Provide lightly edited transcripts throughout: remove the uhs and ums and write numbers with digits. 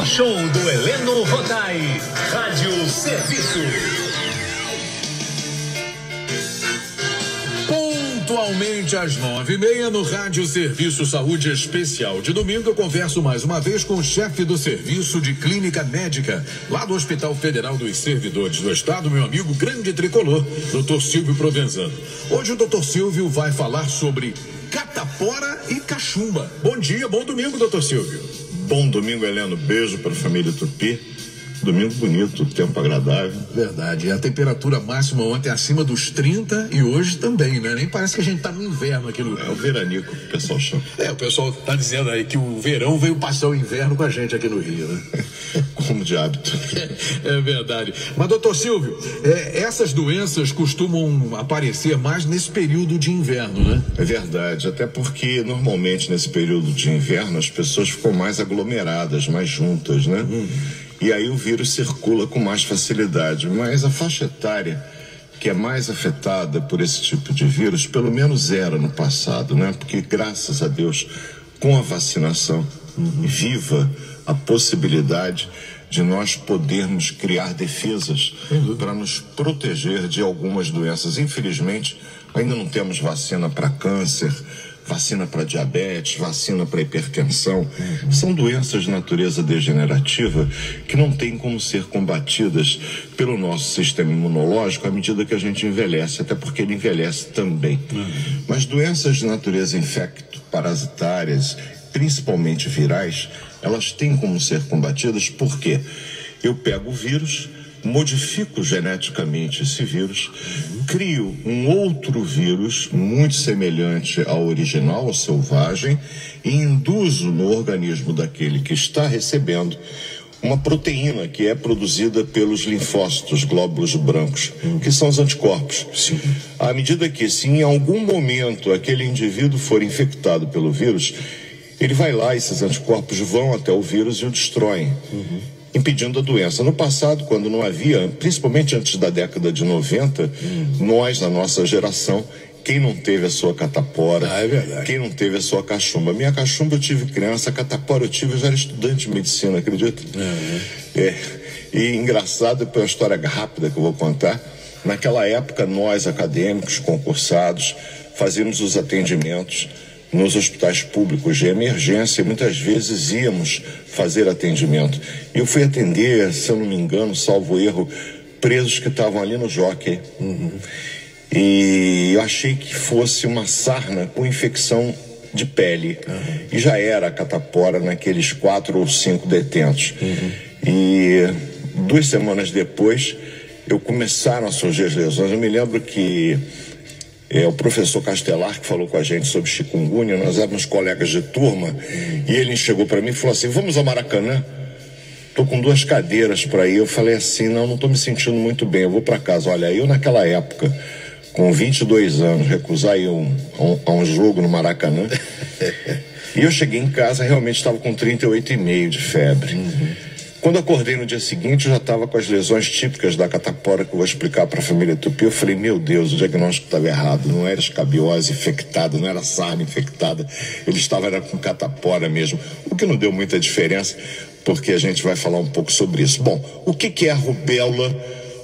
Show do Heleno Rodai, Rádio Serviço. Pontualmente às 9h30 no Rádio Serviço Saúde Especial. De domingo eu converso mais uma vez com o chefe do serviço de clínica médica lá do Hospital Federal dos Servidores do Estado, meu amigo grande tricolor, Dr. Silvio Provenzano. Hoje o Dr. Silvio vai falar sobre catapora e cachumba. Bom dia, bom domingo, Dr. Silvio. Bom domingo, Heleno. Beijo para a família Tupi. Domingo bonito, tempo agradável. Verdade. E a temperatura máxima ontem acima dos 30 e hoje também, né? Nem parece que a gente tá no inverno aqui no Rio. É o veranico que o pessoal chama. O pessoal tá dizendo aí que o verão veio passar o inverno com a gente aqui no Rio, né? Como de hábito. É verdade. Mas, doutor Silvio, essas doenças costumam aparecer mais nesse período de inverno, né? É verdade, até porque normalmente nesse período de inverno as pessoas ficam mais aglomeradas, mais juntas, né? E aí o vírus circula com mais facilidade, mas a faixa etária que é mais afetada por esse tipo de vírus, pelo menos era no passado, né? Porque graças a Deus, com a vacinação, viva a possibilidade de nós podermos criar defesas para nos proteger de algumas doenças. Infelizmente, ainda não temos vacina para câncer, vacina para diabetes, vacina para hipertensão. São doenças de natureza degenerativa que não tem como ser combatidas pelo nosso sistema imunológico à medida que a gente envelhece, até porque ele envelhece também. Mas doenças de natureza infecto-parasitárias, principalmente virais, elas têm como ser combatidas porque eu pego o vírus, modifico geneticamente esse vírus, crio um outro vírus muito semelhante ao original, ao selvagem, e induzo no organismo daquele que está recebendo uma proteína que é produzida pelos linfócitos, glóbulos brancos, que são os anticorpos. Sim. À medida que, se em algum momento aquele indivíduo for infectado pelo vírus, ele vai lá, esses anticorpos vão até o vírus e o destroem, impedindo a doença. No passado, quando não havia, principalmente antes da década de 90, nós, na nossa geração, quem não teve a sua catapora, quem não teve a sua cachumba. Minha cachumba eu tive criança, a catapora eu tive, eu já era estudante de medicina, acredita? E engraçado, depois uma história rápida que eu vou contar. Naquela época, nós, acadêmicos, concursados, fazíamos os atendimentos nos hospitais públicos de emergência, muitas vezes íamos fazer atendimento. Eu fui atender, se eu não me engano, salvo erro, presos que estavam ali no Jockey. E eu achei que fosse uma sarna com infecção de pele. E já era a catapora naqueles 4 ou 5 detentos. E 2 semanas depois, começaram a surgir as lesões. Eu me lembro que o professor Castelar, que falou com a gente sobre chikungunya, nós éramos colegas de turma, e ele chegou para mim e falou assim: vamos ao Maracanã? Tô com 2 cadeiras para ir. Eu falei assim: não tô me sentindo muito bem, eu vou para casa. Olha, eu naquela época, com 22 anos, recusar ir a um jogo no Maracanã, e eu cheguei em casa, realmente estava com 38,5 de febre. Quando acordei no dia seguinte, eu já estava com as lesões típicas da catapora, que eu vou explicar para a família Tupi. Eu falei: meu Deus, o diagnóstico estava errado. Não era escabiose infectada, não era sarna infectada. Ele era com catapora mesmo. O que não deu muita diferença, porque a gente vai falar um pouco sobre isso. Bom, o que é a rubéola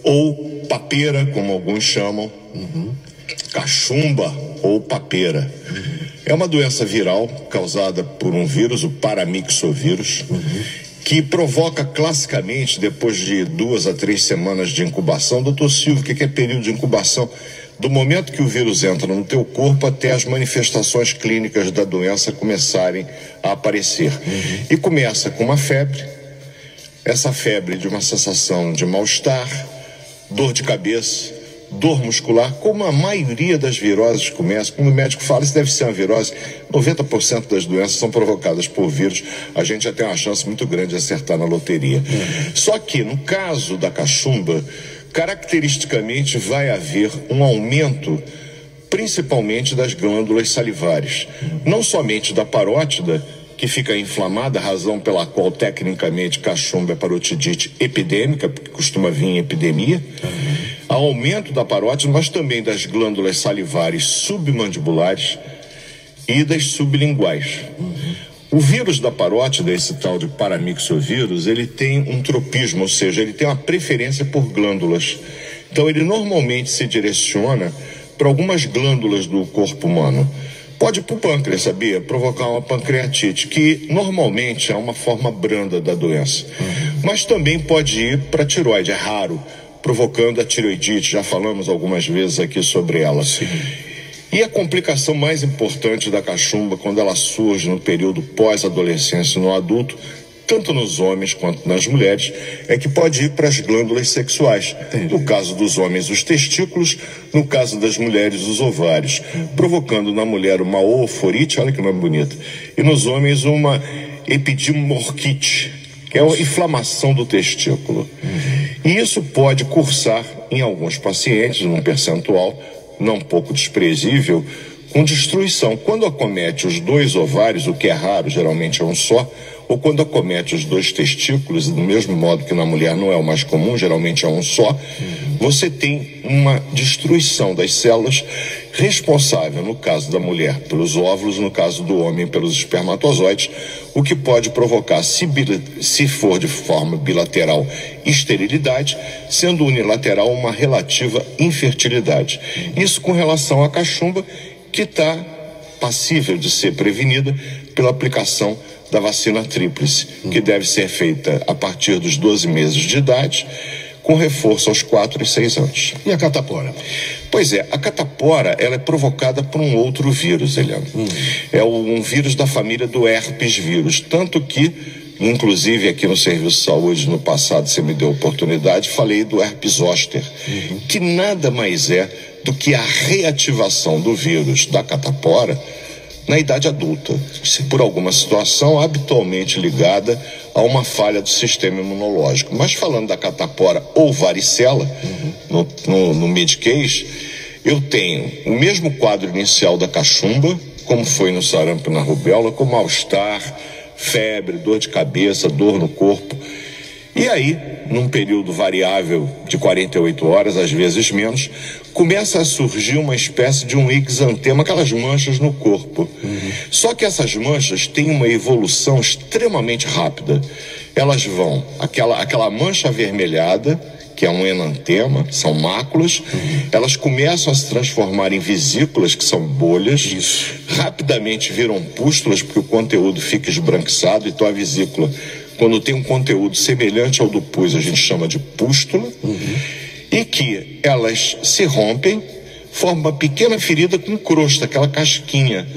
ou papeira, como alguns chamam, cachumba ou papeira? É uma doença viral causada por um vírus, o paramyxovírus, que provoca classicamente, depois de 2 a 3 semanas de incubação. Doutor Silvio, o que é período de incubação? Do momento que o vírus entra no teu corpo até as manifestações clínicas da doença começarem a aparecer. E começa com uma febre, essa febre de uma sensação de mal-estar, dor de cabeça, dor muscular, como a maioria das viroses começa. Como o médico fala, isso deve ser uma virose. 90% das doenças são provocadas por vírus. A gente já tem uma chance muito grande de acertar na loteria. Só que, no caso da cachumba, caracteristicamente vai haver um aumento, principalmente das glândulas salivares. Não somente da parótida, que fica inflamada, razão pela qual, tecnicamente, cachumba é parotidite epidêmica, porque costuma vir em epidemia. Aumento da parótida, mas também das glândulas salivares submandibulares e das sublinguais. O vírus da parótida, esse tal de paramyxovírus, ele tem um tropismo, ou seja, ele tem uma preferência por glândulas. Então ele normalmente se direciona para algumas glândulas do corpo humano. Pode ir para o pâncreas, sabia? Provocar uma pancreatite, que normalmente é uma forma branda da doença. Mas também pode ir para a tireoide, é raro, provocando a tireoidite. Já falamos algumas vezes aqui sobre ela. Sim. E a complicação mais importante da cachumba, quando ela surge no período pós-adolescência no adulto, tanto nos homens quanto nas mulheres, é que pode ir para as glândulas sexuais. No caso dos homens, os testículos, no caso das mulheres, os ovários, provocando na mulher uma ooforite, olha que nome bonito, e nos homens uma epidimorquite, que é a inflamação do testículo. E isso pode cursar em alguns pacientes, num percentual não pouco desprezível, com destruição. Quando acomete os 2 ovários, o que é raro, geralmente é um só, ou quando acomete os 2 testículos, do mesmo modo que na mulher não é o mais comum, geralmente é um só, você tem uma destruição das células responsável, no caso da mulher, pelos óvulos, no caso do homem, pelos espermatozoides, o que pode provocar, se for de forma bilateral, esterilidade, sendo unilateral uma relativa infertilidade. Isso com relação à cachumba, que está passível de ser prevenida pela aplicação da vacina tríplice, que deve ser feita a partir dos 12 meses de idade, com reforço aos 4 e 6 anos. E a catapora? Pois é, a catapora, ela é provocada por um outro vírus, Eliano. É um vírus da família do herpes vírus, tanto que, inclusive aqui no Serviço de Saúde, no passado, você me deu a oportunidade, falei do herpes zoster, que nada mais é do que a reativação do vírus da catapora na idade adulta, por alguma situação habitualmente ligada a uma falha do sistema imunológico. Mas falando da catapora ou varicela, no Medicaid, eu tenho o mesmo quadro inicial da cachumba, como foi no sarampo e na rubéola, com mal-estar, febre, dor de cabeça, dor no corpo. E aí, num período variável de 48 horas, às vezes menos, começa a surgir uma espécie de um exantema, aquelas manchas no corpo. Só que essas manchas têm uma evolução extremamente rápida. Elas vão, aquela mancha avermelhada, que é um enantema, são máculas, elas começam a se transformar em vesículas, que são bolhas, rapidamente viram pústulas, porque o conteúdo fica esbranquiçado, então a vesícula, quando tem um conteúdo semelhante ao do pus, a gente chama de pústula, e que elas se rompem, formam uma pequena ferida com crosta, aquela casquinha.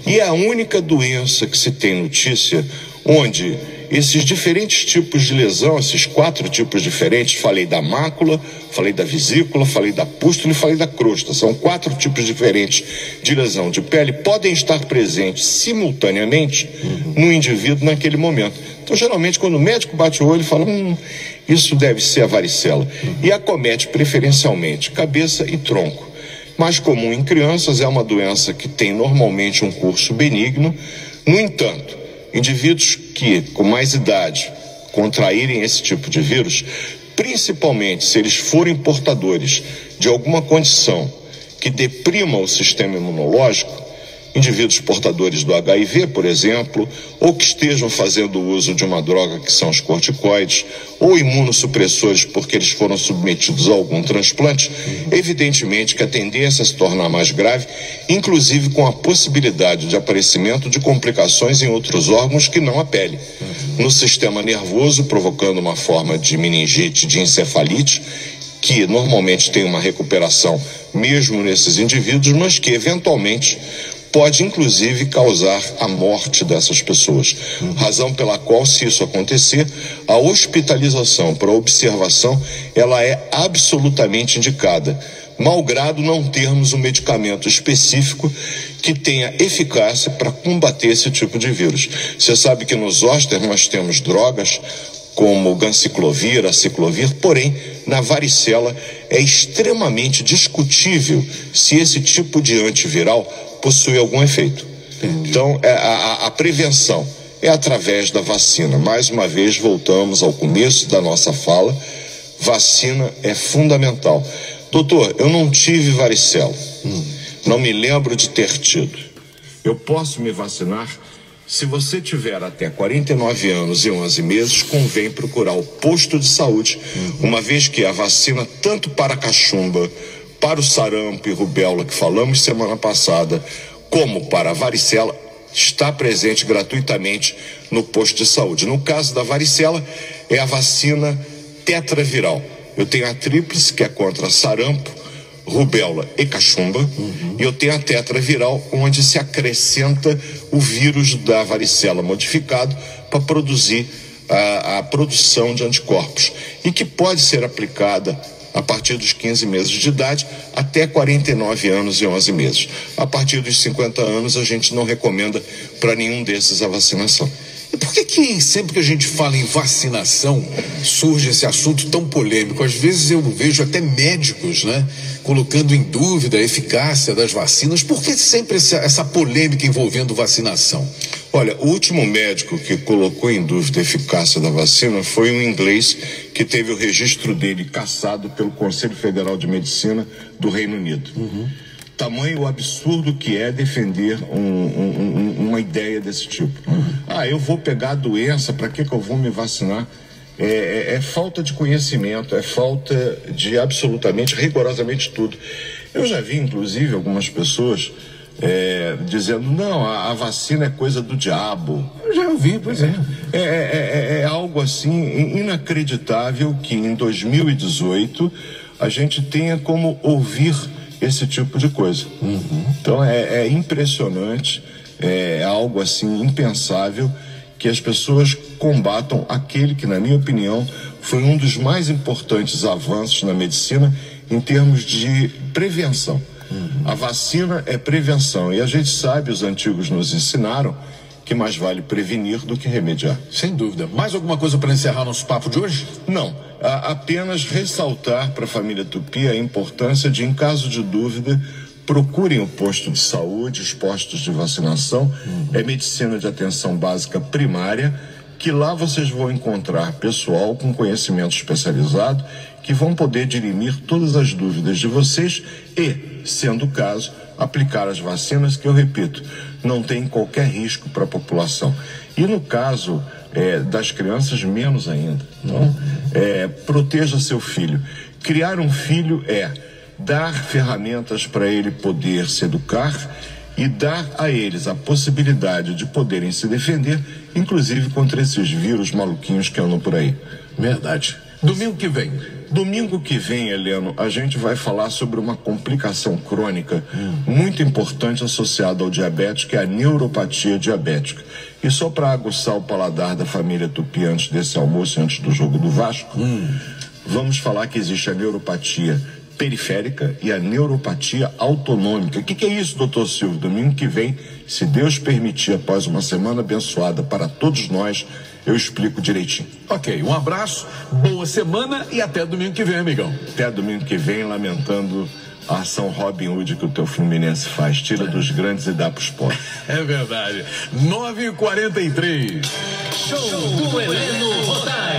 E é a única doença que se tem notícia onde esses diferentes tipos de lesão, esses 4 tipos diferentes, falei da mácula, falei da vesícula, falei da pústula e falei da crosta, são 4 tipos diferentes de lesão de pele, podem estar presentes simultaneamente no indivíduo naquele momento. Então, geralmente, quando o médico bate o olho, ele fala, isso deve ser a varicela. E acomete preferencialmente cabeça e tronco. Mais comum em crianças, é uma doença que tem normalmente um curso benigno. No entanto, indivíduos que, com mais idade, contraírem esse tipo de vírus, principalmente se eles forem portadores de alguma condição que deprima o sistema imunológico, indivíduos portadores do HIV, por exemplo, ou que estejam fazendo uso de uma droga que são os corticoides, ou imunossupressores porque eles foram submetidos a algum transplante, evidentemente que a tendência a se tornar mais grave, inclusive com a possibilidade de aparecimento de complicações em outros órgãos que não a pele. No sistema nervoso, provocando uma forma de meningite, de encefalite, que normalmente tem uma recuperação mesmo nesses indivíduos, mas que eventualmente pode inclusive causar a morte dessas pessoas. Razão pela qual, se isso acontecer, a hospitalização para observação, ela é absolutamente indicada, malgrado não termos um medicamento específico que tenha eficácia para combater esse tipo de vírus. Você sabe que no zoster nós temos drogas como ganciclovir, aciclovir, porém, na varicela é extremamente discutível se esse tipo de antiviral possui algum efeito. Então, a prevenção é através da vacina. Mais uma vez, voltamos ao começo da nossa fala, vacina é fundamental. Doutor, eu não tive varicela, não me lembro de ter tido. Eu posso me vacinar? Se você tiver até 49 anos e 11 meses, convém procurar o posto de saúde, uma vez que a vacina, tanto para a cachumba, para o sarampo e rubéola que falamos semana passada, como para a varicela, está presente gratuitamente no posto de saúde. No caso da varicela, é a vacina tetraviral. Eu tenho a tríplice, que é contra sarampo, rubéola e cachumba, e eu tenho a tetraviral, onde se acrescenta o vírus da varicela modificado para produzir a produção de anticorpos, e que pode ser aplicada a partir dos 15 meses de idade até 49 anos e 11 meses. A partir dos 50 anos a gente não recomenda para nenhum desses a vacinação. E por que sempre que a gente fala em vacinação surge esse assunto tão polêmico? Às vezes eu vejo até médicos, né, colocando em dúvida a eficácia das vacinas. Por que sempre essa polêmica envolvendo vacinação? Olha, o último médico que colocou em dúvida a eficácia da vacina foi um inglês que teve o registro dele cassado pelo Conselho Federal de Medicina do Reino Unido. Tamanho o absurdo que é defender uma ideia desse tipo. Eu vou pegar a doença, para que eu vou me vacinar? É falta de conhecimento, é falta de absolutamente, rigorosamente tudo. Eu já vi, inclusive, algumas pessoas dizendo, não, a vacina é coisa do diabo. Eu já ouvi, pois é. É algo assim inacreditável que em 2018 a gente tenha como ouvir esse tipo de coisa. Então é impressionante, é algo assim impensável que as pessoas combatam aquele que, na minha opinião, foi um dos mais importantes avanços na medicina em termos de prevenção. A vacina é prevenção, e a gente sabe, os antigos nos ensinaram que mais vale prevenir do que remediar. Sem dúvida. Mais alguma coisa para encerrar nosso papo de hoje? Não, apenas ressaltar para a família Tupi a importância de, em caso de dúvida, procurem o posto de saúde, os postos de vacinação, é medicina de atenção básica primária, que lá vocês vão encontrar pessoal com conhecimento especializado que vão poder dirimir todas as dúvidas de vocês e, sendo o caso, aplicar as vacinas que, eu repito, não tem qualquer risco para a população. E no caso das crianças, menos ainda. Então, proteja seu filho. Criar um filho é dar ferramentas para ele poder se educar e dar a eles a possibilidade de poderem se defender, inclusive contra esses vírus maluquinhos que andam por aí. Verdade. Domingo que vem. Domingo que vem, Heleno, a gente vai falar sobre uma complicação crônica muito importante associada ao diabetes, que é a neuropatia diabética. E só para aguçar o paladar da família Tupi antes desse almoço, antes do jogo do Vasco, vamos falar que existe a neuropatia periférica e a neuropatia autonômica. O que é isso, doutor Silvio? Domingo que vem, se Deus permitir, após uma semana abençoada para todos nós, eu explico direitinho. Ok, um abraço, boa semana e até domingo que vem, amigão. Até domingo que vem, lamentando a ação Robin Hood que o teu Fluminense faz. Tira dos grandes e dá pros pobres. É verdade. 9h43. Show do Heleno Rodai.